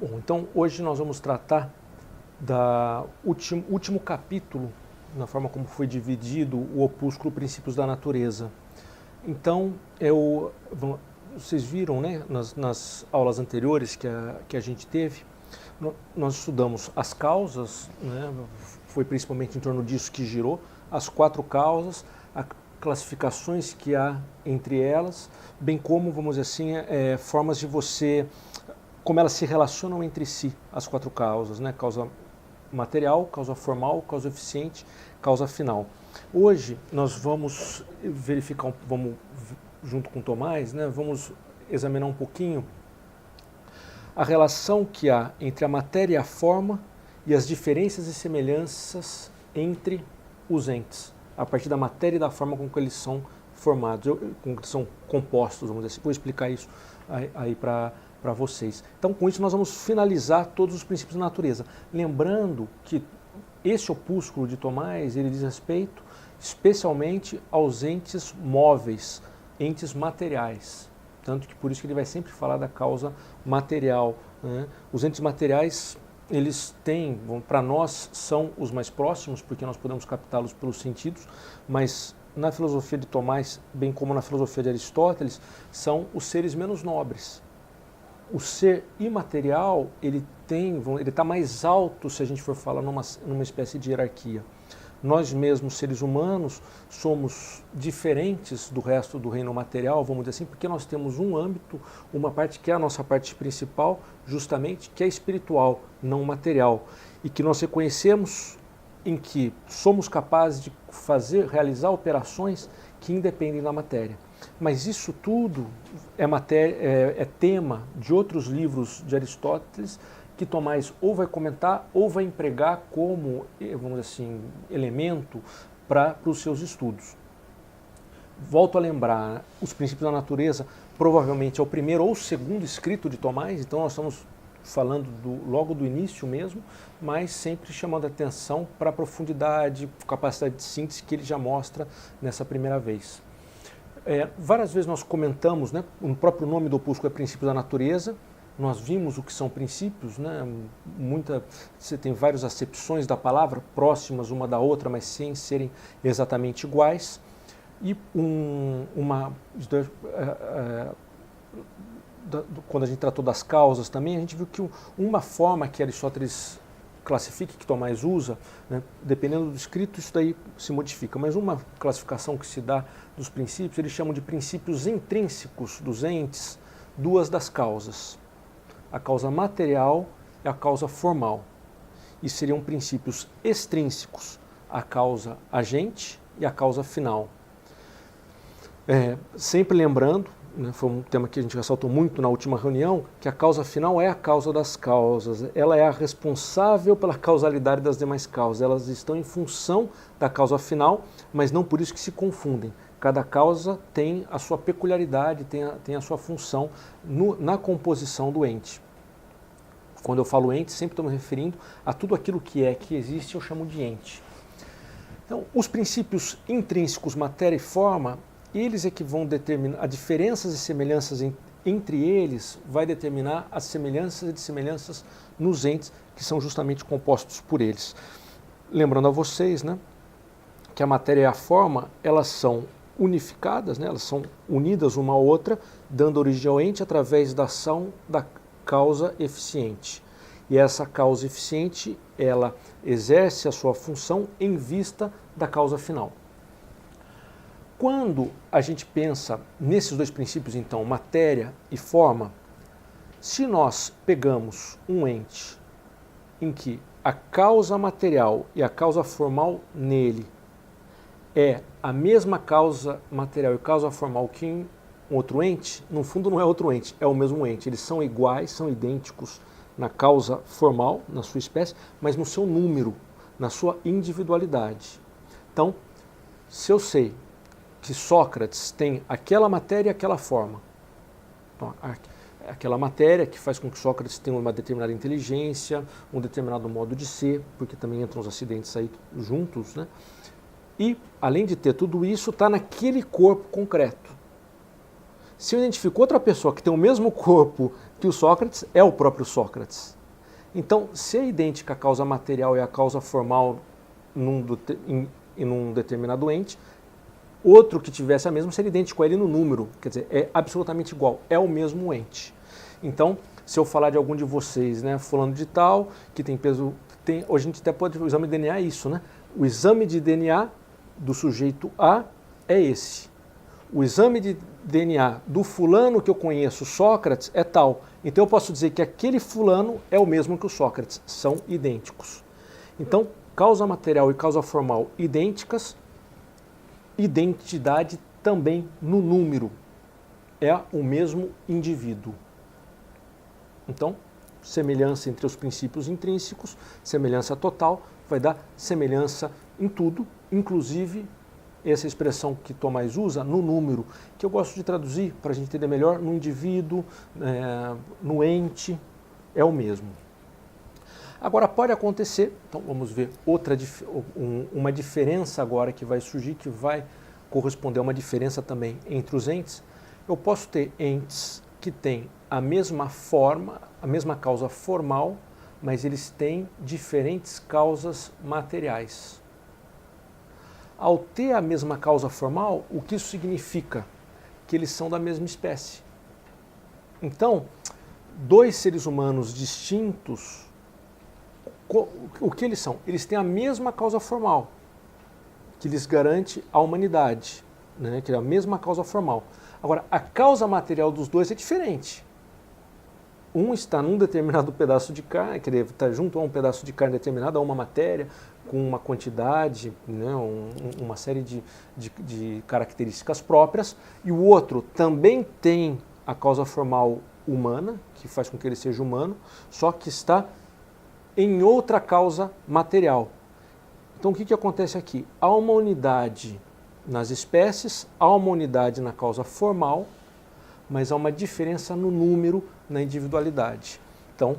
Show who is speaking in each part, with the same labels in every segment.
Speaker 1: Bom, então hoje nós vamos tratar da último capítulo, na forma como foi dividido o opúsculo Princípios da Natureza. Então, vocês viram, né, nas aulas anteriores que a gente teve, nós estudamos as causas, né, foi principalmente em torno disso que girou, as 4 causas, as classificações que há entre elas, bem como, vamos dizer assim, formas de você, como elas se relacionam entre si, as 4 causas, né, causa material, causa formal, causa eficiente, causa final. Hoje nós vamos verificar, junto com Tomás, né, vamos examinar um pouquinho a relação que há entre a matéria e a forma e as diferenças e semelhanças entre os entes, a partir da matéria e da forma com que eles são formados, com que são compostos, vamos dizer assim. Vou explicar isso aí para vocês. Então, com isso, nós vamos finalizar todos os princípios da natureza. Lembrando que esse opúsculo de Tomás, ele diz respeito especialmente aos entes móveis, entes materiais. Tanto que por isso que ele vai sempre falar da causa material, né? Os entes materiais, eles têm, para nós, são os mais próximos, porque nós podemos captá-los pelos sentidos, mas na filosofia de Tomás, bem como na filosofia de Aristóteles, são os seres menos nobres. O ser imaterial, ele está mais alto se a gente for falar numa espécie de hierarquia. Nós mesmos, seres humanos, somos diferentes do resto do reino material, vamos dizer assim, porque nós temos um âmbito, uma parte que é a nossa parte principal, justamente, que é espiritual, não material, e que nós reconhecemos em que somos capazes de realizar operações que independem da matéria. Mas isso tudo é tema de outros livros de Aristóteles que Tomás ou vai comentar ou vai empregar como, vamos dizer assim, elemento para os seus estudos. Volto a lembrar, os princípios da natureza provavelmente é o primeiro ou o segundo escrito de Tomás, então nós estamos falando logo do início mesmo, mas sempre chamando a atenção para a profundidade, capacidade de síntese que ele já mostra nessa primeira vez. Várias vezes nós comentamos, né, o próprio nome do opúsculo é Princípios da Natureza, nós vimos o que são princípios, né, você tem várias acepções da palavra, próximas uma da outra, mas sem serem exatamente iguais. E quando a gente tratou das causas também, a gente viu que uma forma que Aristóteles classifica, que Tomás usa, né, dependendo do escrito, isso daí se modifica, mas uma classificação que se dá dos princípios, eles chamam de princípios intrínsecos dos entes, 2 das causas, a causa material e a causa formal, e seriam princípios extrínsecos, a causa agente e a causa final. Sempre lembrando, né, foi um tema que a gente ressaltou muito na última reunião, que a causa final é a causa das causas, ela é a responsável pela causalidade das demais causas, elas estão em função da causa final, mas não por isso que se confundem. Cada causa tem a sua peculiaridade, tem a sua função na composição do ente. Quando eu falo ente, sempre estou me referindo a tudo aquilo que existe, eu chamo de ente. Então, os princípios intrínsecos, matéria e forma, eles é que vão determinar, as diferenças e semelhanças entre eles vai determinar as semelhanças e dissemelhanças nos entes que são justamente compostos por eles. Lembrando a vocês, né, que a matéria e a forma, elas são unificadas, né, elas são unidas uma à outra, dando origem ao ente através da ação da causa eficiente. E essa causa eficiente, ela exerce a sua função em vista da causa final. Quando a gente pensa nesses 2 princípios, então, matéria e forma, se nós pegamos um ente em que a causa material e a causa formal nele é a mesma causa material e causa formal que em outro ente, no fundo não é outro ente, é o mesmo ente. Eles são iguais, são idênticos na causa formal, na sua espécie, mas no seu número, na sua individualidade. Então, se eu sei que Sócrates tem aquela matéria e aquela forma, então, aquela matéria que faz com que Sócrates tenha uma determinada inteligência, um determinado modo de ser, porque também entram os acidentes aí juntos, né? E, além de ter tudo isso, está naquele corpo concreto. Se eu identifico outra pessoa que tem o mesmo corpo que o Sócrates, é o próprio Sócrates. Então, se é idêntica a causa material e a causa formal em um determinado ente, outro que tivesse a mesma seria idêntico a ele no número, quer dizer, é absolutamente igual, é o mesmo ente. Então, se eu falar de algum de vocês, né, fulano de tal, que tem peso, hoje a gente até pode, o exame de DNA é isso, né? O exame de DNA do sujeito A é esse. O exame de DNA do fulano que eu conheço, Sócrates, é tal. Então eu posso dizer que aquele fulano é o mesmo que o Sócrates, são idênticos. Então, causa material e causa formal idênticas, identidade também no número, é o mesmo indivíduo. Então, semelhança entre os princípios intrínsecos, semelhança total, vai dar semelhança em tudo, inclusive essa expressão que Tomás usa, no número, que eu gosto de traduzir para a gente entender melhor, no indivíduo, no ente, é o mesmo. Agora pode acontecer, então vamos ver uma diferença agora que vai surgir, que vai corresponder a uma diferença também entre os entes. Eu posso ter entes que têm a mesma forma, a mesma causa formal, mas eles têm diferentes causas materiais. Ao ter a mesma causa formal, o que isso significa? Que eles são da mesma espécie. Então, dois seres humanos distintos, o que eles são? Eles têm a mesma causa formal, que lhes garante a humanidade, né? Que é a mesma causa formal. Agora, a causa material dos dois é diferente. Um está num determinado pedaço de carne, quer dizer, está junto a um pedaço de carne determinado, a uma matéria, com uma quantidade, né, uma série de características próprias, e o outro também tem a causa formal humana, que faz com que ele seja humano, só que está em outra causa material. Então o que acontece aqui? Há uma unidade nas espécies, há uma unidade na causa formal, mas há uma diferença no número, na individualidade. Então,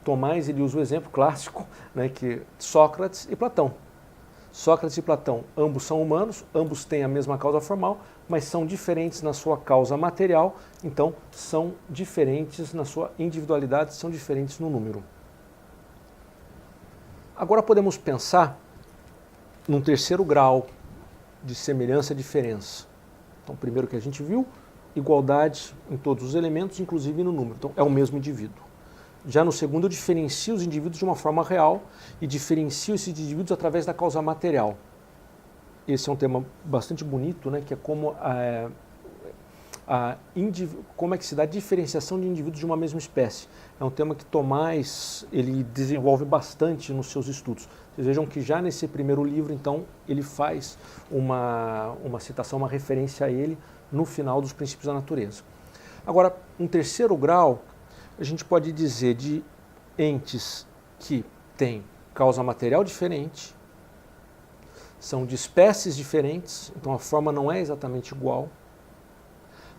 Speaker 1: Tomás ele usa o exemplo clássico, né, que Sócrates e Platão. Sócrates e Platão, ambos são humanos, ambos têm a mesma causa formal, mas são diferentes na sua causa material, então são diferentes na sua individualidade, são diferentes no número. Agora podemos pensar num terceiro grau de semelhança e diferença. Então, primeiro que a gente viu, igualdade em todos os elementos, inclusive no número. Então, é o mesmo indivíduo. Já no segundo, eu diferencio os indivíduos de uma forma real e diferencio esses indivíduos através da causa material. Esse é um tema bastante bonito, né, que é como como é que se dá a diferenciação de indivíduos de uma mesma espécie. É um tema que Tomás ele desenvolve bastante nos seus estudos. Vocês vejam que já nesse primeiro livro, então, ele faz uma citação, uma referência a ele no final dos Princípios da Natureza. Agora, um terceiro grau, a gente pode dizer de entes que têm causa material diferente, são de espécies diferentes, então a forma não é exatamente igual,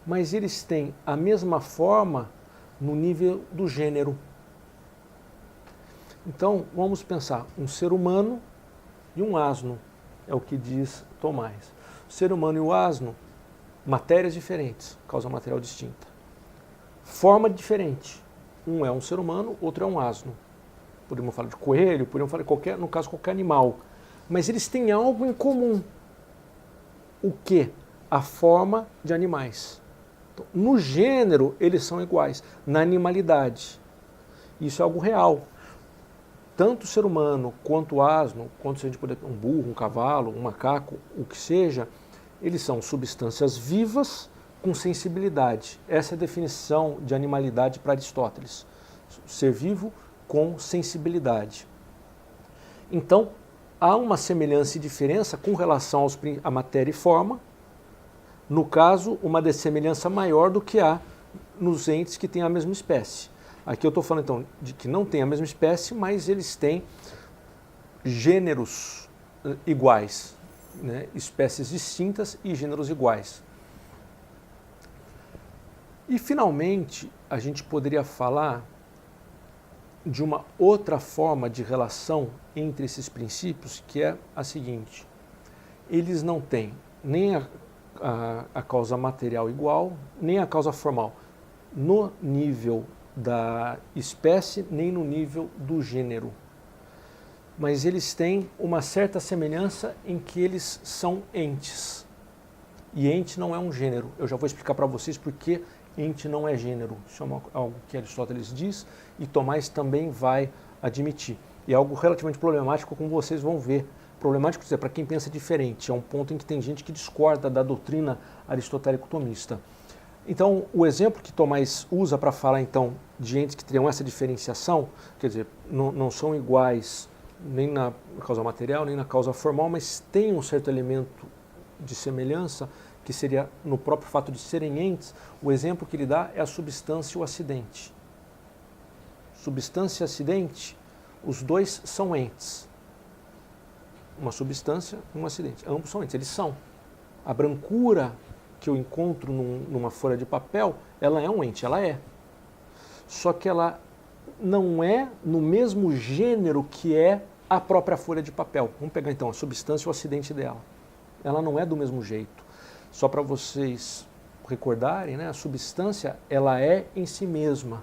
Speaker 1: mas eles têm a mesma forma no nível do gênero. Então, vamos pensar, um ser humano e um asno, é o que diz Tomás. O ser humano e o asno, matérias diferentes, causa material distinta. Forma diferente. Um é um ser humano, outro é um asno. Podemos falar de coelho, podemos falar de qualquer, no caso, qualquer animal. Mas eles têm algo em comum. O quê? A forma de animais. Então, no gênero, eles são iguais. Na animalidade. Isso é algo real. Tanto o ser humano quanto o asno, quanto se a gente puder, um burro, um cavalo, um macaco, o que seja, eles são substâncias vivas com sensibilidade. Essa é a definição de animalidade para Aristóteles. Ser vivo com sensibilidade. Então, há uma semelhança e diferença com relação à matéria e forma. No caso, uma dessemelhança maior do que há nos entes que têm a mesma espécie. Aqui eu estou falando, então, de que não têm a mesma espécie, mas eles têm gêneros iguais, né? Espécies distintas e gêneros iguais. E, finalmente, a gente poderia falar de uma outra forma de relação entre esses princípios, que é a seguinte: eles não têm nem a causa material igual, nem a causa formal, no nível da espécie, nem no nível do gênero. Mas eles têm uma certa semelhança em que eles são entes. E ente não é um gênero. Eu já vou explicar para vocês porque ente não é gênero. Isso é algo que Aristóteles diz e Tomás também vai admitir. E é algo relativamente problemático, como vocês vão ver. Problemático para quem pensa diferente. É um ponto em que tem gente que discorda da doutrina aristotélico-tomista. Então, o exemplo que Tomás usa para falar então de entes que teriam essa diferenciação, quer dizer, não são iguais nem na causa material, nem na causa formal, mas tem um certo elemento de semelhança, que seria no próprio fato de serem entes. O exemplo que ele dá é a substância e o acidente. Substância e acidente, os dois são entes. Uma substância e um acidente. Ambos são entes, eles são. A brancura que eu encontro numa folha de papel, ela é um ente, ela é. Só que ela não é no mesmo gênero que é a própria folha de papel. Vamos pegar então a substância e o acidente dela. Ela não é do mesmo jeito. Só para vocês recordarem, né, a substância ela é em si mesma.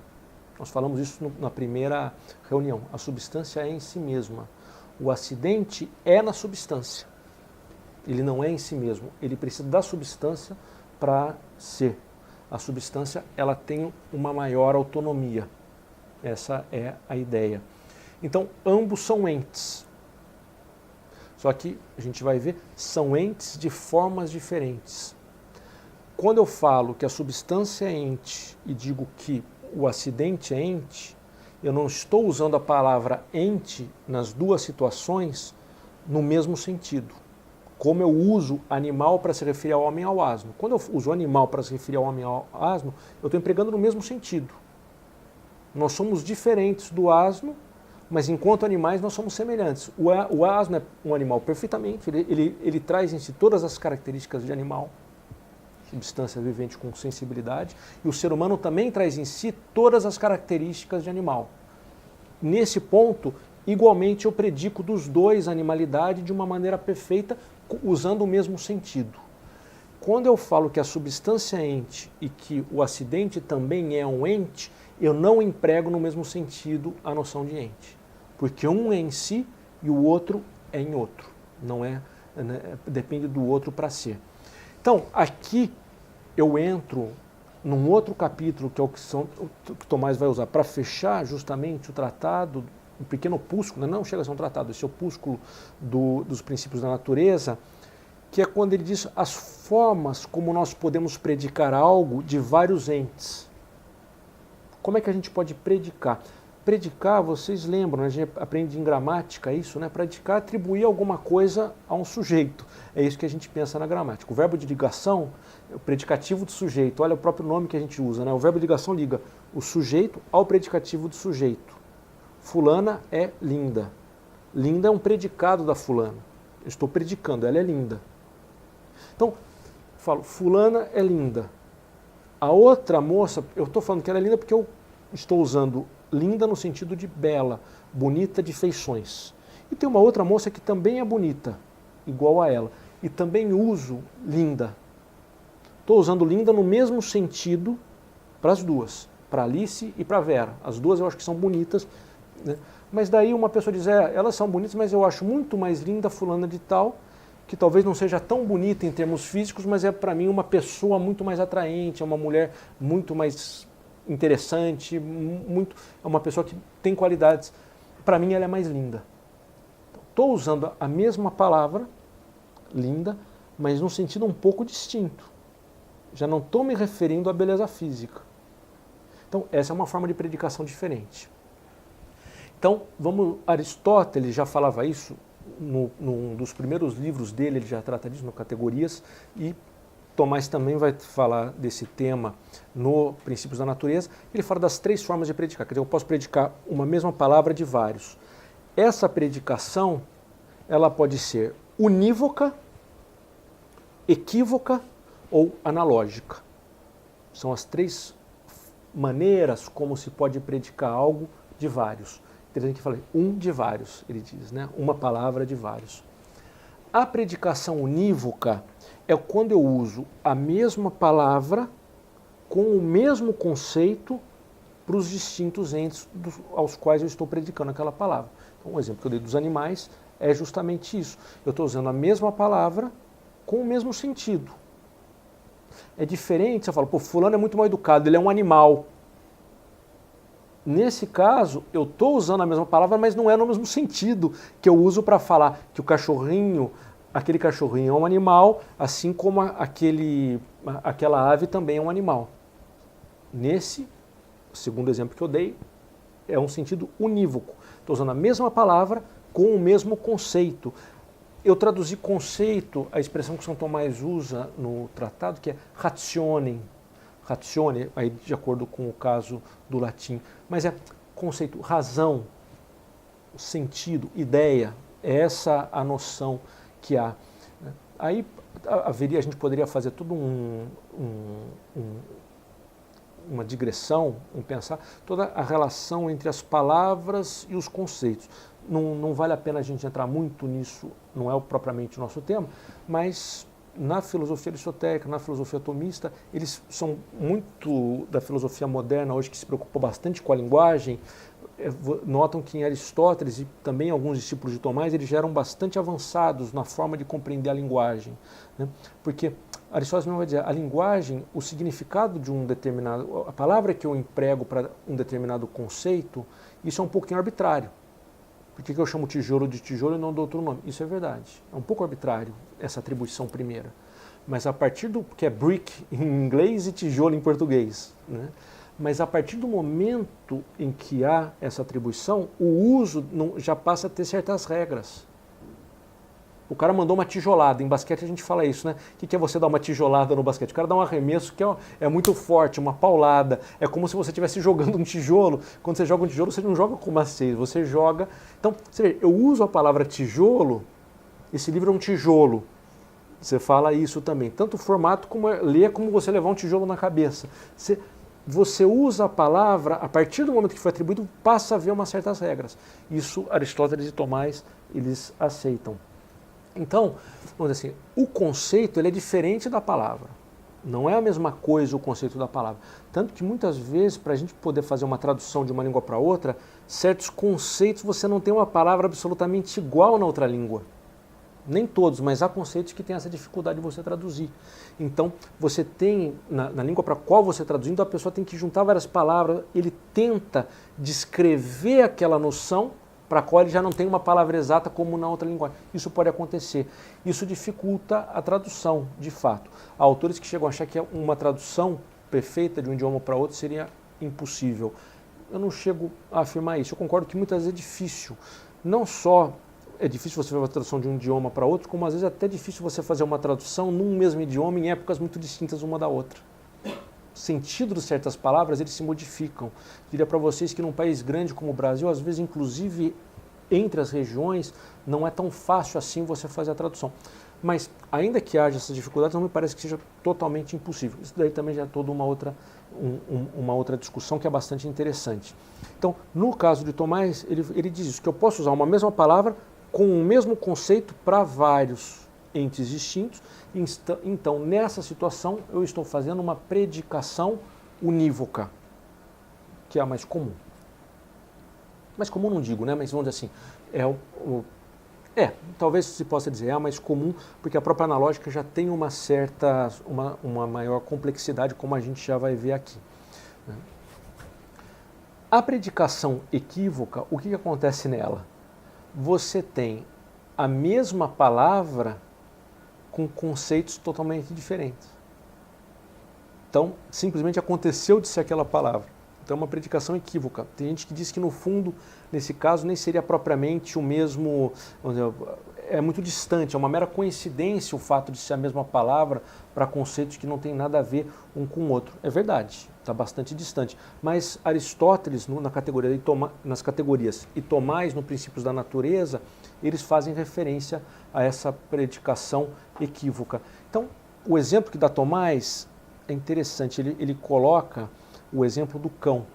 Speaker 1: Nós falamos isso na primeira reunião. A substância é em si mesma. O acidente é na substância. Ele não é em si mesmo. Ele precisa da substância para ser. A substância ela tem uma maior autonomia. Essa é a ideia. Então, ambos são entes. Só que a gente vai ver, são entes de formas diferentes. Quando eu falo que a substância é ente e digo que o acidente é ente, eu não estou usando a palavra ente nas duas situações no mesmo sentido. Como eu uso animal para se referir ao homem e ao asno. Quando eu uso animal para se referir ao homem e ao asno, eu estou empregando no mesmo sentido. Nós somos diferentes do asno, mas enquanto animais nós somos semelhantes. O asno é um animal perfeitamente, ele traz em si todas as características de animal, substância vivente com sensibilidade, e o ser humano também traz em si todas as características de animal. Nesse ponto, igualmente eu predico dos dois a animalidade de uma maneira perfeita, usando o mesmo sentido. Quando eu falo que a substância é ente e que o acidente também é um ente, eu não emprego no mesmo sentido a noção de ente. Porque um é em si e o outro é em outro. Não é, né, depende do outro para ser. Então, aqui eu entro num outro capítulo, que é o que Tomás vai usar para fechar justamente o tratado, um pequeno opúsculo, não chega a ser um tratado, esse opúsculo dos princípios da natureza, que é quando ele diz as formas como nós podemos predicar algo de vários entes. Como é que a gente pode predicar? Predicar, vocês lembram, a gente aprende em gramática isso, né? Predicar é atribuir alguma coisa a um sujeito. É isso que a gente pensa na gramática. O verbo de ligação é o predicativo do sujeito. Olha o próprio nome que a gente usa, né? O verbo de ligação liga o sujeito ao predicativo do sujeito. Fulana é linda. Linda é um predicado da fulana. Eu estou predicando, ela é linda. Então, eu falo, fulana é linda. A outra moça, eu estou falando que ela é linda porque eu estou usando linda no sentido de bela, bonita de feições. E tem uma outra moça que também é bonita, igual a ela. E também uso linda. Estou usando linda no mesmo sentido para as duas, para Alice e para Vera. As duas eu acho que são bonitas, né? Mas daí uma pessoa diz, elas são bonitas, mas eu acho muito mais linda fulana de tal, que talvez não seja tão bonita em termos físicos, mas é para mim uma pessoa muito mais atraente, é uma mulher muito mais interessante, é uma pessoa que tem qualidades. Para mim ela é mais linda. Estou usando a mesma palavra, linda, mas num sentido um pouco distinto. Já não estou me referindo à beleza física. Então essa é uma forma de predicação diferente. Então, Aristóteles já falava isso, num dos primeiros livros dele, ele já trata disso, no Categorias, e Tomás também vai falar desse tema no Princípios da Natureza. Ele fala das três formas de predicar, quer dizer, eu posso predicar uma mesma palavra de vários. Essa predicação, ela pode ser unívoca, equívoca ou analógica. São as três maneiras como se pode predicar algo de vários. Interessante que eu falei, um de vários, ele diz, né? Uma palavra de vários. A predicação unívoca é quando eu uso a mesma palavra com o mesmo conceito para os distintos entes aos quais eu estou predicando aquela palavra. Então, um exemplo que eu dei dos animais é justamente isso. Eu estou usando a mesma palavra com o mesmo sentido. É diferente, você fala, pô, fulano é muito mal educado, ele é um animal. Nesse caso, eu estou usando a mesma palavra, mas não é no mesmo sentido que eu uso para falar que o cachorrinho, aquele cachorrinho é um animal, assim como aquela ave também é um animal. Nesse segundo exemplo que eu dei, é um sentido unívoco. Estou usando a mesma palavra com o mesmo conceito. Eu traduzi conceito, a expressão que São Tomás usa no tratado, que é rationem. Ratione, aí de acordo com o caso do latim. Mas é conceito, razão, sentido, ideia. É essa a noção que há. Aí a gente poderia fazer todo uma digressão, pensar toda a relação entre as palavras e os conceitos. Não vale a pena a gente entrar muito nisso, não é propriamente o nosso tema, mas na filosofia aristotélica, na filosofia tomista, eles são muito da filosofia moderna hoje que se preocupa bastante com a linguagem. Notam que em Aristóteles e também alguns discípulos de Tomás, eles já eram bastante avançados na forma de compreender a linguagem, né? Porque Aristóteles mesmo vai dizer, a linguagem, o significado de um determinado, a palavra que eu emprego para um determinado conceito, isso é um pouquinho arbitrário. Por que eu chamo tijolo de tijolo e não dou outro nome? Isso é verdade. É um pouco arbitrário essa atribuição primeira. Mas a partir do que é brick em inglês e tijolo em português, né? Mas a partir do momento em que há essa atribuição, o uso já passa a ter certas regras. O cara mandou uma tijolada. Em basquete a gente fala isso, né? O que é você dar uma tijolada no basquete? O cara dá um arremesso que é muito forte, uma paulada. É como se você estivesse jogando um tijolo. Quando você joga um tijolo, você não joga com maciez, você joga... Então, você vê, eu uso a palavra tijolo, esse livro é um tijolo. Você fala isso também. Tanto o formato como ler, como você levar um tijolo na cabeça. Você usa a palavra, a partir do momento que foi atribuído, passa a haver umas certas regras. Isso Aristóteles e Tomás, eles aceitam. Então, vamos dizer assim, o conceito ele é diferente da palavra. Não é a mesma coisa o conceito da palavra. Tanto que muitas vezes, para a gente poder fazer uma tradução de uma língua para outra, certos conceitos você não tem uma palavra absolutamente igual na outra língua. Nem todos, mas há conceitos que têm essa dificuldade de você traduzir. Então, você tem, na língua para a qual você está traduzindo, a pessoa tem que juntar várias palavras, ele tenta descrever aquela noção para a qual ele já não tem uma palavra exata como na outra linguagem. Isso pode acontecer. Isso dificulta a tradução, de fato. Há autores que chegam a achar que uma tradução perfeita de um idioma para outro seria impossível. Eu não chego a afirmar isso. Eu concordo que muitas vezes é difícil. Não só é difícil você fazer uma tradução de um idioma para outro, como às vezes é até difícil você fazer uma tradução num mesmo idioma em épocas muito distintas uma da outra. O sentido de certas palavras, eles se modificam. Diria para vocês que num país grande como o Brasil, às vezes, inclusive, entre as regiões, não é tão fácil assim você fazer a tradução. Mas, ainda que haja essas dificuldades, não me parece que seja totalmente impossível. Isso daí também já é toda uma outra discussão que é bastante interessante. Então, no caso de Tomás, ele diz isso, que eu posso usar uma mesma palavra com o mesmo conceito para vários entes distintos. Então, nessa situação, eu estou fazendo uma predicação unívoca, que é a mais comum. Mais comum não digo, né? Mas vamos dizer assim, talvez se possa dizer, é a mais comum, porque a própria analógica já tem uma maior complexidade, como a gente já vai ver aqui. A predicação equívoca, o que acontece nela? Você tem a mesma palavra com conceitos totalmente diferentes. Então, simplesmente aconteceu de ser aquela palavra. Então, é uma predicação equívoca. Tem gente que diz que, no fundo, nesse caso, nem seria propriamente o mesmo... É muito distante, é uma mera coincidência o fato de ser a mesma palavra para conceitos que não tem nada a ver um com o outro. É verdade, está bastante distante. Mas Aristóteles, nas categorias, e Tomás, no Princípios da Natureza, eles fazem referência a essa predicação equívoca. Então, o exemplo que dá Tomás é interessante. Ele coloca o exemplo do cão.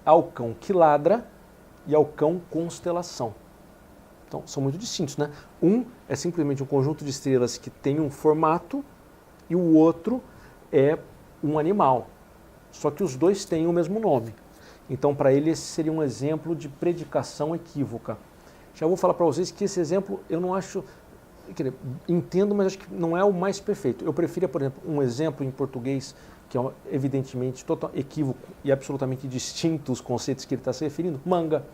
Speaker 1: Há o cão que ladra e há o cão constelação. Então, são muito distintos, né? Um é simplesmente um conjunto de estrelas que tem um formato e o outro é um animal. Só que os dois têm o mesmo nome. Então, para ele, esse seria um exemplo de predicação equívoca. Já vou falar para vocês que esse exemplo eu não acho... Quer dizer, entendo, mas acho que não é o mais perfeito. Eu preferia, por exemplo, um exemplo em português que é evidentemente total equívoco e absolutamente distinto os conceitos que ele está se referindo. Manga.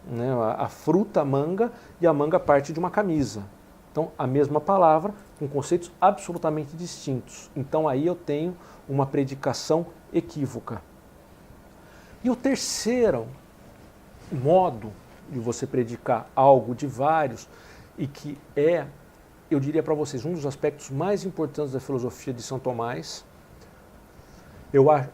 Speaker 1: Né? A fruta manga e a manga parte de uma camisa. Então, a mesma palavra com conceitos absolutamente distintos. Então, aí eu tenho uma predicação equívoca. E o terceiro modo de você predicar algo de vários e que é, eu diria para vocês, um dos aspectos mais importantes da filosofia de São Tomás.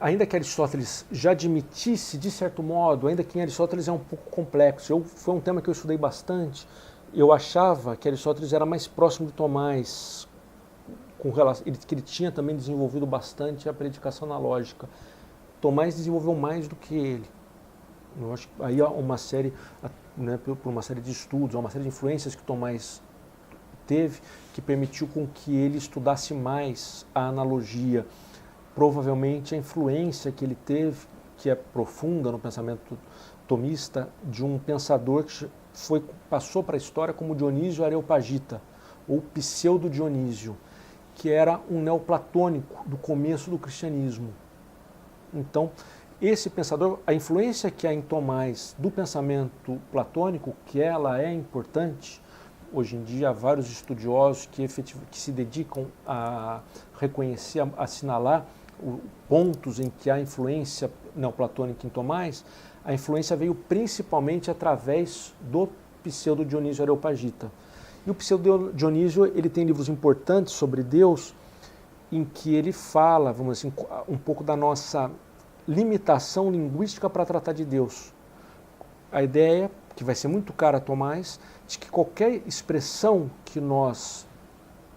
Speaker 1: Ainda que Aristóteles já admitisse, de certo modo, ainda que em Aristóteles é um pouco complexo, foi um tema que eu estudei bastante, eu achava que Aristóteles era mais próximo de Tomás, que ele tinha também desenvolvido bastante a predicação analógica. Tomás desenvolveu mais do que ele. Eu acho que aí há uma série, né, por uma série de estudos, uma série de influências que Tomás teve, que permitiu com que ele estudasse mais a analogia. Provavelmente a influência que ele teve, que é profunda no pensamento tomista, de um pensador que passou para a história como Dionísio Areopagita, ou Pseudo-Dionísio, que era um neoplatônico do começo do cristianismo. Então, esse pensador, a influência que há em Tomás do pensamento platônico, que ela é importante, hoje em dia há vários estudiosos que se dedicam a reconhecer, a assinalar pontos em que há influência neoplatônica em Tomás. A influência veio principalmente através do Pseudo-Dionísio Areopagita. E o Pseudo-Dionísio, ele tem livros importantes sobre Deus, em que ele fala, vamos dizer assim, um pouco da nossa limitação linguística para tratar de Deus. A ideia, que vai ser muito cara a Tomás, de que qualquer expressão que nós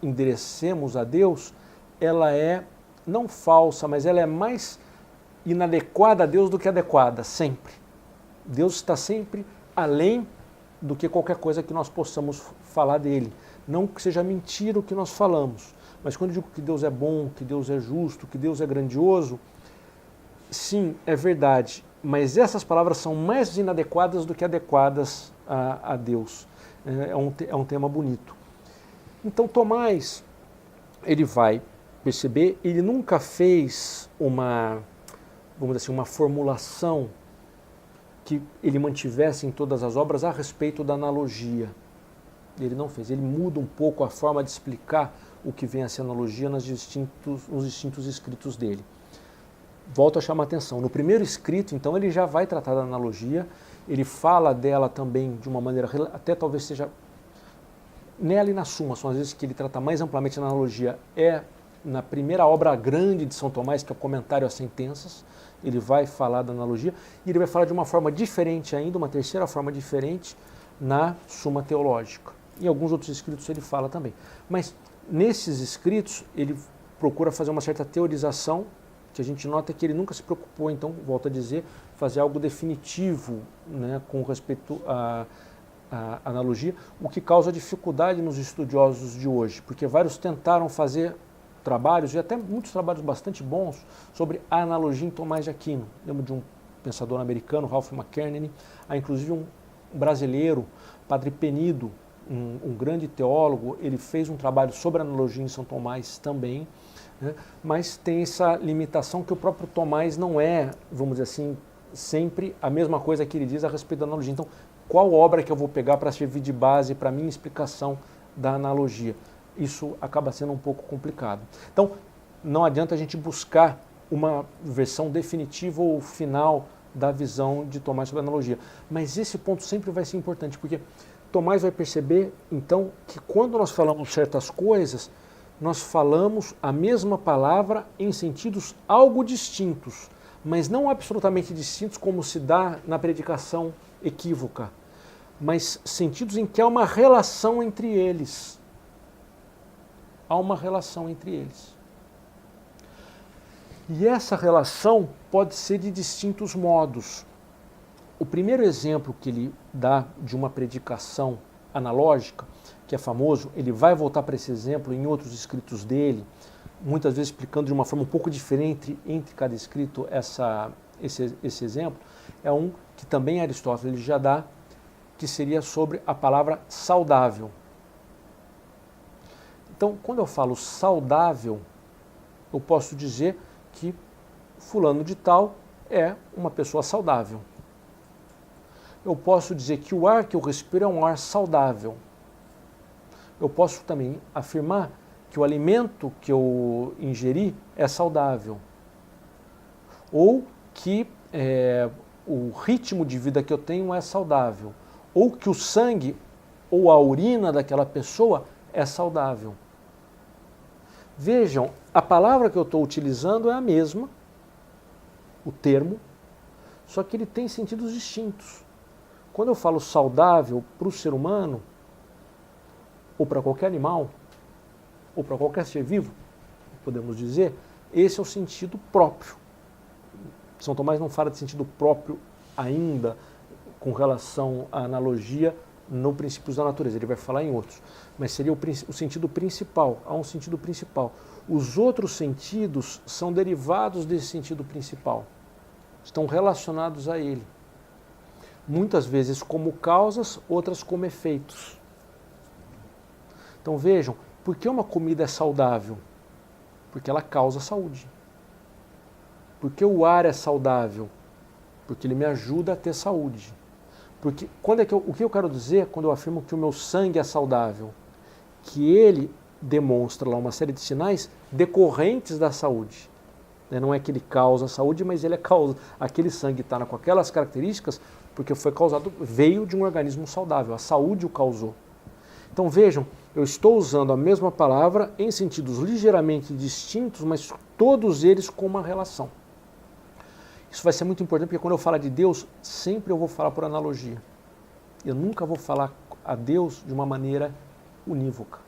Speaker 1: enderecemos a Deus, ela é não falsa, mas ela é mais inadequada a Deus do que adequada, sempre. Deus está sempre além do que qualquer coisa que nós possamos falar dele. Não que seja mentira o que nós falamos, mas quando eu digo que Deus é bom, que Deus é justo, que Deus é grandioso, sim, é verdade, mas essas palavras são mais inadequadas do que adequadas a Deus. É um tema bonito. Então Tomás, ele vai perceber, ele nunca fez vamos dizer assim, uma formulação que ele mantivesse em todas as obras a respeito da analogia. Ele não fez, ele muda um pouco a forma de explicar o que vem a ser analogia nos distintos escritos dele. Volto a chamar a atenção. No primeiro escrito, então, ele já vai tratar da analogia, ele fala dela também de uma maneira, até talvez seja, nela e na Suma, são as vezes que ele trata mais amplamente da analogia, é na primeira obra grande de São Tomás, que é o Comentário às Sentenças, ele vai falar da analogia, e ele vai falar de uma forma diferente ainda, uma terceira forma diferente, na Suma Teológica. Em alguns outros escritos ele fala também. Mas nesses escritos ele procura fazer uma certa teorização, que a gente nota que ele nunca se preocupou, então, volto a dizer, fazer algo definitivo, né, com respeito à analogia, o que causa dificuldade nos estudiosos de hoje, porque vários tentaram fazer trabalhos, e até muitos trabalhos bastante bons, sobre a analogia em Tomás de Aquino. Lembro de um pensador americano, Ralph McKerney, há inclusive um brasileiro, Padre Penido, um grande teólogo, ele fez um trabalho sobre a analogia em São Tomás também, né? Mas tem essa limitação que o próprio Tomás não é, vamos dizer assim, sempre a mesma coisa que ele diz a respeito da analogia. Então, qual obra que eu vou pegar para servir de base para a minha explicação da analogia? Isso acaba sendo um pouco complicado. Então, não adianta a gente buscar uma versão definitiva ou final da visão de Tomás sobre a analogia. Mas esse ponto sempre vai ser importante, porque Tomás vai perceber, então, que quando nós falamos certas coisas, nós falamos a mesma palavra em sentidos algo distintos, mas não absolutamente distintos como se dá na predicação equívoca, mas sentidos em que há uma relação entre eles. Há uma relação entre eles. E essa relação pode ser de distintos modos. O primeiro exemplo que ele dá de uma predicação analógica, que é famoso, ele vai voltar para esse exemplo em outros escritos dele, muitas vezes explicando de uma forma um pouco diferente entre cada escrito esse exemplo, é um que também Aristóteles já dá, que seria sobre a palavra saudável. Então, quando eu falo saudável, eu posso dizer que fulano de tal é uma pessoa saudável. Eu posso dizer que o ar que eu respiro é um ar saudável. Eu posso também afirmar que o alimento que eu ingeri é saudável. Ou que o ritmo de vida que eu tenho é saudável. Ou que o sangue ou a urina daquela pessoa é saudável. Vejam, a palavra que eu estou utilizando é a mesma, o termo, só que ele tem sentidos distintos. Quando eu falo saudável para o ser humano, ou para qualquer animal, ou para qualquer ser vivo, podemos dizer, esse é o sentido próprio. São Tomás não fala de sentido próprio ainda com relação à analogia no Princípios da Natureza, ele vai falar em outros, mas seria o sentido principal, há um sentido principal. Os outros sentidos são derivados desse sentido principal, estão relacionados a ele. Muitas vezes como causas, outras como efeitos. Então vejam, por que uma comida é saudável? Porque ela causa saúde. Por que o ar é saudável? Porque ele me ajuda a ter saúde. Porque o que eu quero dizer quando eu afirmo que o meu sangue é saudável? Que ele demonstra lá uma série de sinais decorrentes da saúde. Não é que ele causa saúde, mas ele é causa. Aquele sangue está com aquelas características porque foi causado, veio de um organismo saudável, a saúde o causou. Então vejam, eu estou usando a mesma palavra em sentidos ligeiramente distintos, mas todos eles com uma relação. Isso vai ser muito importante porque quando eu falar de Deus, sempre eu vou falar por analogia. Eu nunca vou falar a Deus de uma maneira unívoca,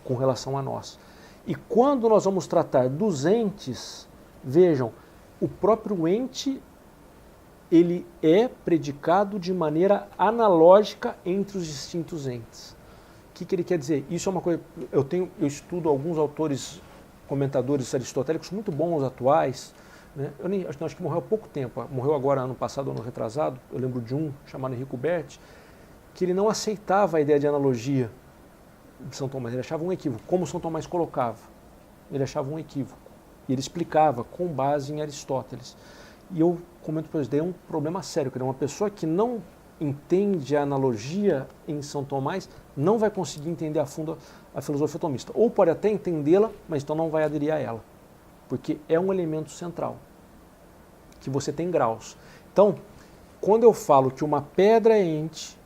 Speaker 1: com relação a nós. E quando nós vamos tratar dos entes, vejam, o próprio ente, ele é predicado de maneira analógica entre os distintos entes. O que ele quer dizer? Isso é uma coisa, eu estudo alguns autores, comentadores aristotélicos muito bons, atuais, né? Acho que morreu há pouco tempo, morreu agora ano passado, ano retrasado, eu lembro de um chamado Enrico Berti, que ele não aceitava a ideia de analogia de São Tomás, ele achava um equívoco, como São Tomás colocava, ele achava um equívoco, e ele explicava com base em Aristóteles. E eu comento para vocês, é um problema sério, que uma pessoa que não entende a analogia em São Tomás não vai conseguir entender a fundo a filosofia tomista. Ou pode até entendê-la, mas então não vai aderir a ela, porque é um elemento central, que você tem graus. Então, quando eu falo que uma pedra é ente,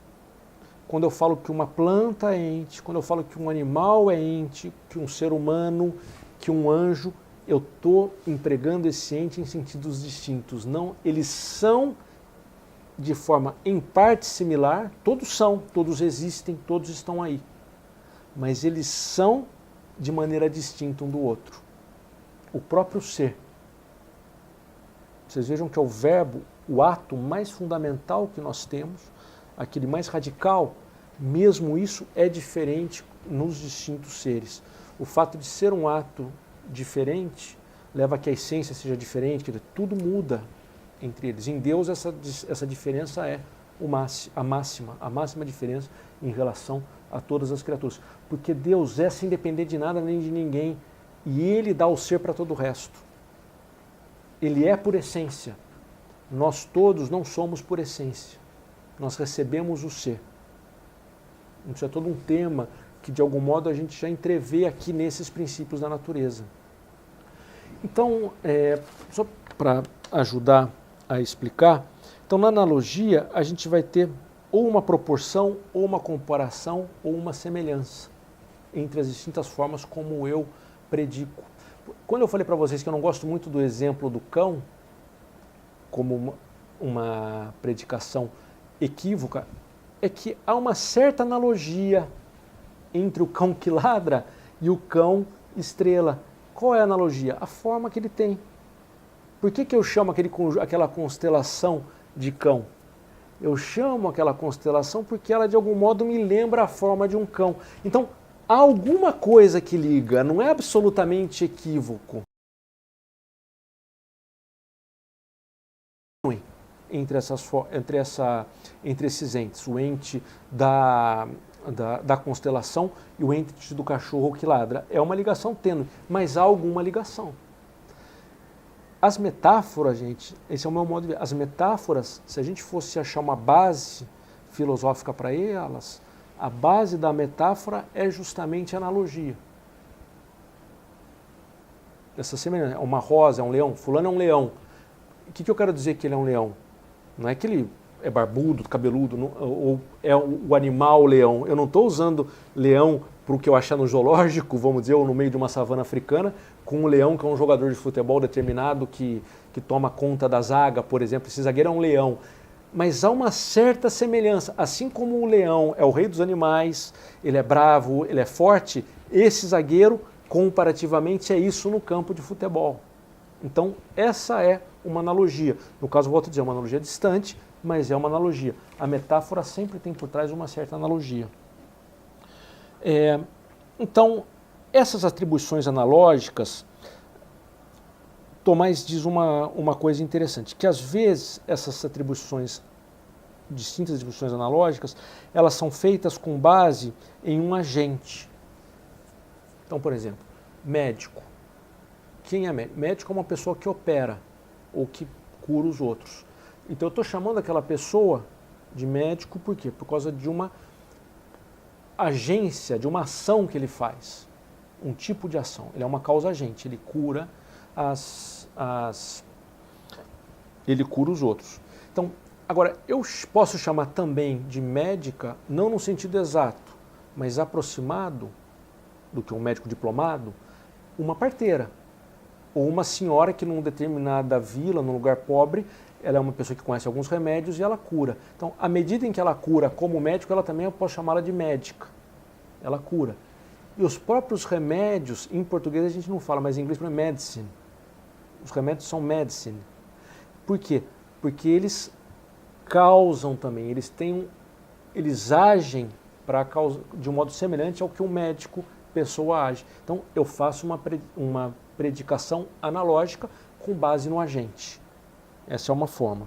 Speaker 1: quando eu falo que uma planta é ente, quando eu falo que um animal é ente, que um ser humano, que um anjo, eu estou empregando esse ente em sentidos distintos. Não, eles são de forma em parte similar, todos existem, todos estão aí. Mas eles são de maneira distinta um do outro. O próprio ser. Vocês vejam que é o verbo, o ato mais fundamental que nós temos, aquele mais radical, mesmo isso é diferente nos distintos seres. O fato de ser um ato diferente leva a que a essência seja diferente, quer dizer, tudo muda entre eles. Em Deus essa diferença é a máxima diferença em relação a todas as criaturas. Porque Deus é sem depender de nada nem de ninguém e Ele dá o ser para todo o resto. Ele é por essência. Nós todos não somos por essência. Nós recebemos o ser. Isso é todo um tema que de algum modo a gente já entrevê aqui nesses princípios da natureza. Então, só para ajudar a explicar, então na analogia a gente vai ter ou uma proporção, ou uma comparação, ou uma semelhança entre as distintas formas como eu predico. Quando eu falei para vocês que eu não gosto muito do exemplo do cão, como uma predicação equívoca, é que há uma certa analogia entre o cão que ladra e o cão estrela. Qual é a analogia? A forma que ele tem. Por que eu chamo aquela constelação de cão? Eu chamo aquela constelação porque ela de algum modo me lembra a forma de um cão. Então, há alguma coisa que liga, não é absolutamente equívoco entre esses entes, o ente da constelação e o ente do cachorro que ladra. É uma ligação tênue, mas há alguma ligação. As metáforas, gente, esse é o meu modo de ver. As metáforas, se a gente fosse achar uma base filosófica para elas, a base da metáfora é justamente a analogia. Essa semelhança, uma rosa é um leão, fulano é um leão. O que eu quero dizer que ele é um leão? Não é que ele é barbudo, cabeludo, ou é o animal leão. Eu não estou usando leão para o que eu achar no zoológico, vamos dizer, ou no meio de uma savana africana, com um leão que é um jogador de futebol determinado que toma conta da zaga, por exemplo. Esse zagueiro é um leão. Mas há uma certa semelhança. Assim como o leão é o rei dos animais, ele é bravo, ele é forte, esse zagueiro, comparativamente, é isso no campo de futebol. Então, essa é uma analogia. No caso, volto a dizer, é uma analogia distante, mas é uma analogia. A metáfora sempre tem por trás uma certa analogia. Então, essas atribuições analógicas, Tomás diz uma coisa interessante, que às vezes essas atribuições, distintas atribuições analógicas, elas são feitas com base em um agente. Então, por exemplo, médico. Quem é médico? Médico é uma pessoa que opera ou que cura os outros. Então eu estou chamando aquela pessoa de médico por quê? Por causa de uma agência, de uma ação que ele faz. Um tipo de ação. Ele é uma causa agente, ele cura ele cura os outros. Então, agora, eu posso chamar também de médica, não no sentido exato, mas aproximado do que um médico diplomado, uma parteira. Ou uma senhora que numa determinada vila, num lugar pobre, ela é uma pessoa que conhece alguns remédios e ela cura. Então, à medida em que ela cura como médico, ela também eu posso chamá-la de médica. Ela cura. E os próprios remédios, em português a gente não fala, mas em inglês é medicine. Os remédios são medicine. Por quê? Porque eles causam também, eles agem de um modo semelhante ao que um médico pessoa age. Então, eu faço uma predicação analógica com base no agente. Essa é uma forma.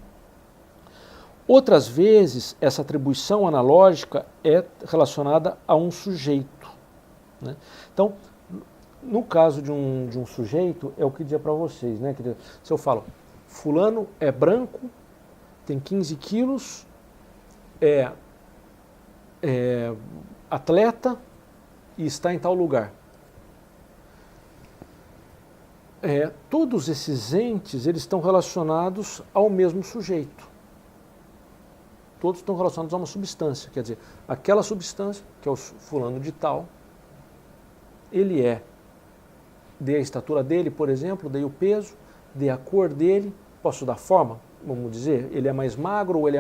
Speaker 1: Outras vezes, essa atribuição analógica é relacionada a um sujeito. Né? Então, no caso de um sujeito, é o que eu dizia para vocês. Né? Se eu falo, fulano é branco, tem 15 quilos, é atleta e está em tal lugar. Todos esses entes, eles estão relacionados ao mesmo sujeito. Todos estão relacionados a uma substância, quer dizer, aquela substância, que é o fulano de tal, ele dei a estatura dele, por exemplo, dei o peso, dei a cor dele, posso dar forma, vamos dizer, ele é mais magro, ou ele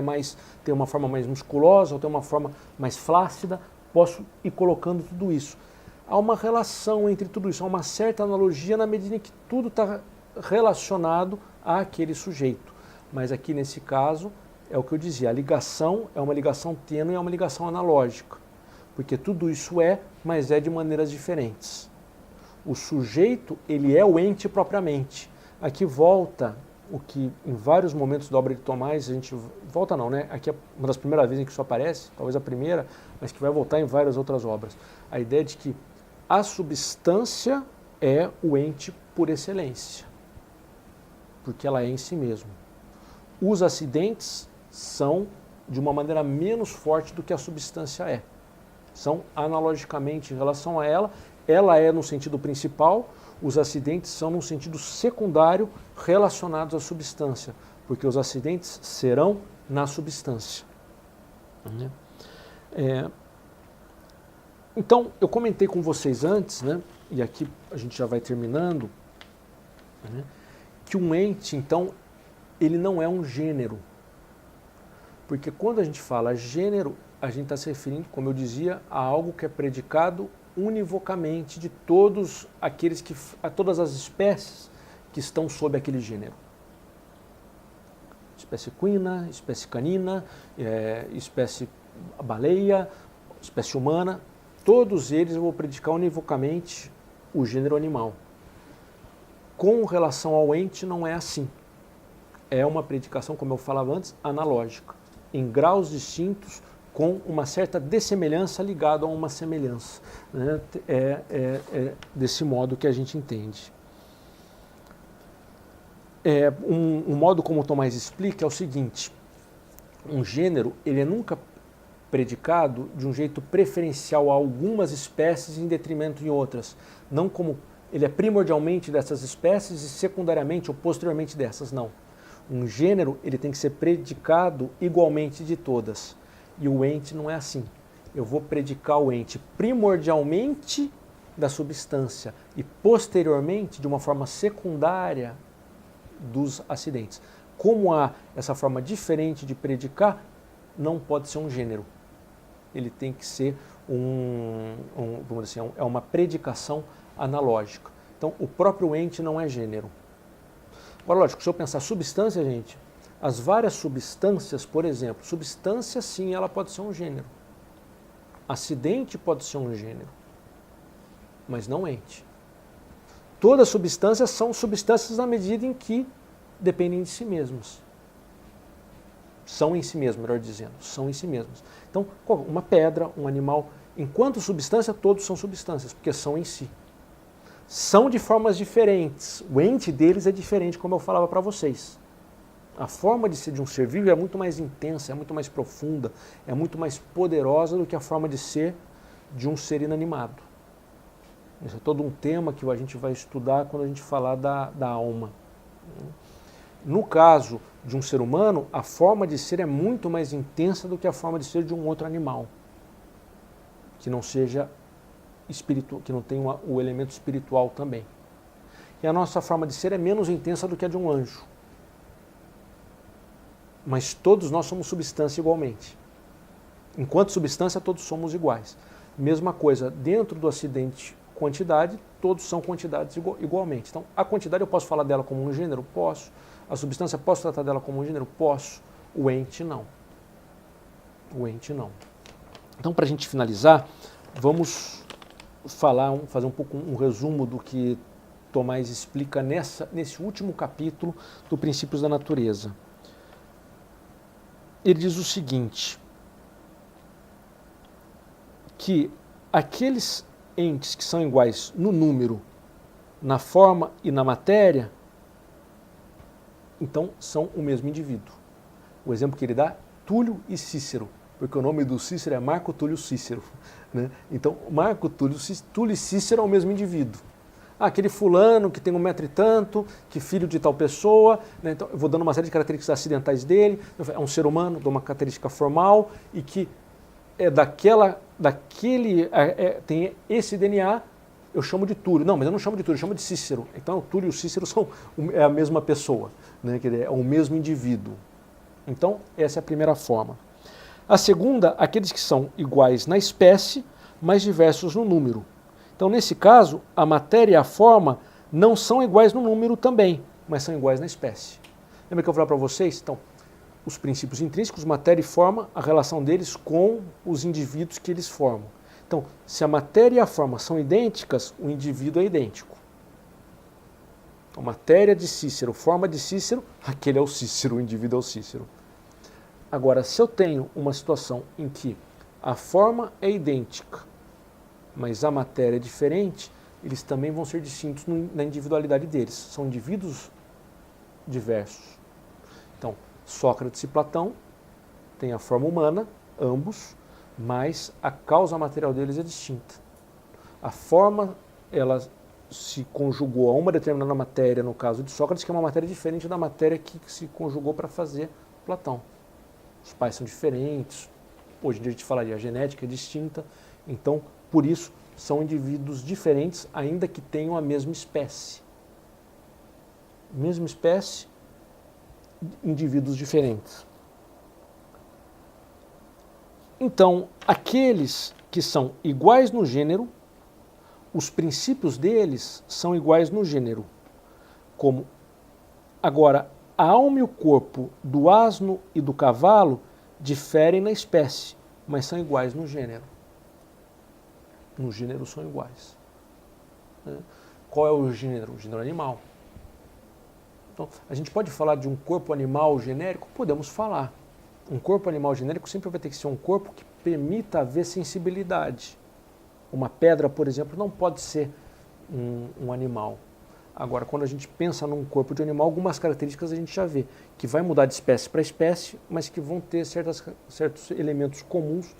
Speaker 1: tem uma forma mais musculosa, ou tem uma forma mais flácida, posso ir colocando tudo isso. Há uma relação entre tudo isso, há uma certa analogia na medida em que tudo está relacionado àquele sujeito. Mas aqui nesse caso, é o que eu dizia, a ligação é uma ligação tênue, é uma ligação analógica. Porque tudo isso mas é de maneiras diferentes. O sujeito, ele é o ente propriamente. Aqui volta o que em vários momentos da obra de Tomás, a gente volta não, né? Aqui é uma das primeiras vezes em que isso aparece, talvez a primeira, mas que vai voltar em várias outras obras. A ideia de que a substância é o ente por excelência, porque ela é em si mesmo. Os acidentes são de uma maneira menos forte do que a substância é. São analogicamente em relação a ela é no sentido principal, os acidentes são no sentido secundário relacionados à substância, porque os acidentes serão na substância. Então, eu comentei com vocês antes, né, e aqui a gente já vai terminando, né, que um ente, então, ele não é um gênero. Porque quando a gente fala gênero, a gente está se referindo, como eu dizia, a algo que é predicado univocamente de todas as espécies que estão sob aquele gênero. espécie equina, espécie canina, espécie baleia, espécie humana, todos eles eu vou predicar univocamente o gênero animal. Com relação ao ente não é assim. É uma predicação, como eu falava antes, analógica, em graus distintos, com uma certa dessemelhança ligada a uma semelhança. Né? É desse modo que a gente entende. Um modo como o Tomás explica é o seguinte: um gênero ele é nunca predicado de um jeito preferencial a algumas espécies em detrimento de outras. Não como ele é primordialmente dessas espécies e secundariamente ou posteriormente dessas, não. Um gênero ele tem que ser predicado igualmente de todas. E o ente não é assim. Eu vou predicar o ente primordialmente da substância e posteriormente, de uma forma secundária, dos acidentes. Como há essa forma diferente de predicar, não pode ser um gênero. Ele tem que ser vamos dizer assim, uma predicação analógica. Então, o próprio ente não é gênero. Agora, lógico, se eu pensar substância, gente, as várias substâncias, por exemplo, substância sim, ela pode ser um gênero. Acidente pode ser um gênero, mas não ente. Todas as substâncias são substâncias na medida em que dependem de si mesmas. São em si mesmas, melhor dizendo, são em si mesmas. Então, uma pedra, um animal, enquanto substância, todos são substâncias, porque são em si. São de formas diferentes, o ente deles é diferente, como eu falava para vocês. A forma de ser de um ser vivo é muito mais intensa, é muito mais profunda, é muito mais poderosa do que a forma de ser de um ser inanimado. Esse é todo um tema que a gente vai estudar quando a gente falar da alma. No caso de um ser humano, a forma de ser é muito mais intensa do que a forma de ser de um outro animal, que não seja espiritual, que não tenha o elemento espiritual também. E a nossa forma de ser é menos intensa do que a de um anjo. Mas todos nós somos substância igualmente. Enquanto substância, todos somos iguais. Mesma coisa, dentro do acidente quantidade, todos são quantidades igualmente. Então, a quantidade eu posso falar dela como um gênero? Posso. A substância, posso tratar dela como um gênero? Posso. O ente, não. O ente, não. Então, para a gente finalizar, vamos fazer um pouco um resumo do que Tomás explica nesse último capítulo do Princípios da Natureza. Ele diz o seguinte, que aqueles entes que são iguais no número, na forma e na matéria, então são o mesmo indivíduo. O exemplo que ele dá, Túlio e Cícero, porque o nome do Cícero é Marco Túlio Cícero. Né? Então, Marco Túlio e Cícero é o mesmo indivíduo. Aquele fulano que tem 1 metro e tanto, que filho de tal pessoa, né? Então eu vou dando uma série de características acidentais dele, é um ser humano, dou uma característica formal e que é tem esse DNA, eu chamo de Túlio. Não, mas eu não chamo de Túlio, eu chamo de Cícero. Então o Túlio e o Cícero é a mesma pessoa, né? É o mesmo indivíduo. Então essa é a primeira forma. A segunda, aqueles que são iguais na espécie, mas diversos no número. Então, nesse caso, a matéria e a forma não são iguais no número também, mas são iguais na espécie. Lembra que eu falei para vocês? Então, os princípios intrínsecos, matéria e forma, a relação deles com os indivíduos que eles formam. Então, se a matéria e a forma são idênticas, o indivíduo é idêntico. Então, matéria de Cícero, forma de Cícero, aquele é o Cícero, o indivíduo é o Cícero. Agora, se eu tenho uma situação em que a forma é idêntica, mas a matéria é diferente, eles também vão ser distintos na individualidade deles. São indivíduos diversos. Então, Sócrates e Platão têm a forma humana, ambos, mas a causa material deles é distinta. A forma, ela se conjugou a uma determinada matéria, no caso de Sócrates, que é uma matéria diferente da matéria que se conjugou para fazer Platão. Os pais são diferentes, hoje em dia a gente falaria a genética é distinta, então, por isso, são indivíduos diferentes, ainda que tenham a mesma espécie. Mesma espécie, indivíduos diferentes. Então, aqueles que são iguais no gênero, os princípios deles são iguais no gênero. Agora, a alma e o corpo do asno e do cavalo diferem na espécie, mas são iguais no gênero. No gênero são iguais. Qual é o gênero? O gênero animal. Então, a gente pode falar de um corpo animal genérico? Podemos falar. Um corpo animal genérico sempre vai ter que ser um corpo que permita haver sensibilidade. Uma pedra, por exemplo, não pode ser um animal. Agora, quando a gente pensa num corpo de animal, algumas características a gente já vê, que vai mudar de espécie para espécie, mas que vão ter certos elementos comuns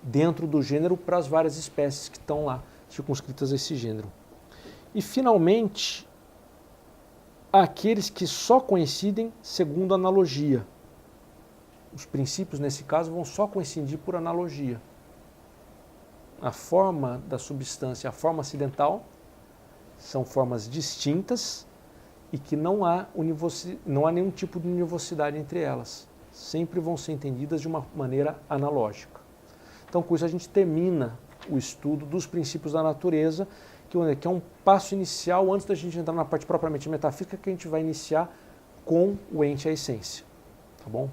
Speaker 1: dentro do gênero para as várias espécies que estão lá, circunscritas a esse gênero. E, finalmente, aqueles que só coincidem segundo analogia. Os princípios, nesse caso, vão só coincidir por analogia. A forma da substância, a forma acidental, são formas distintas e que não há nenhum tipo de univocidade entre elas. Sempre vão ser entendidas de uma maneira analógica. Então, com isso, a gente termina o estudo dos princípios da natureza, que é um passo inicial antes da gente entrar na parte propriamente metafísica, que a gente vai iniciar com o ente e a essência. Tá bom?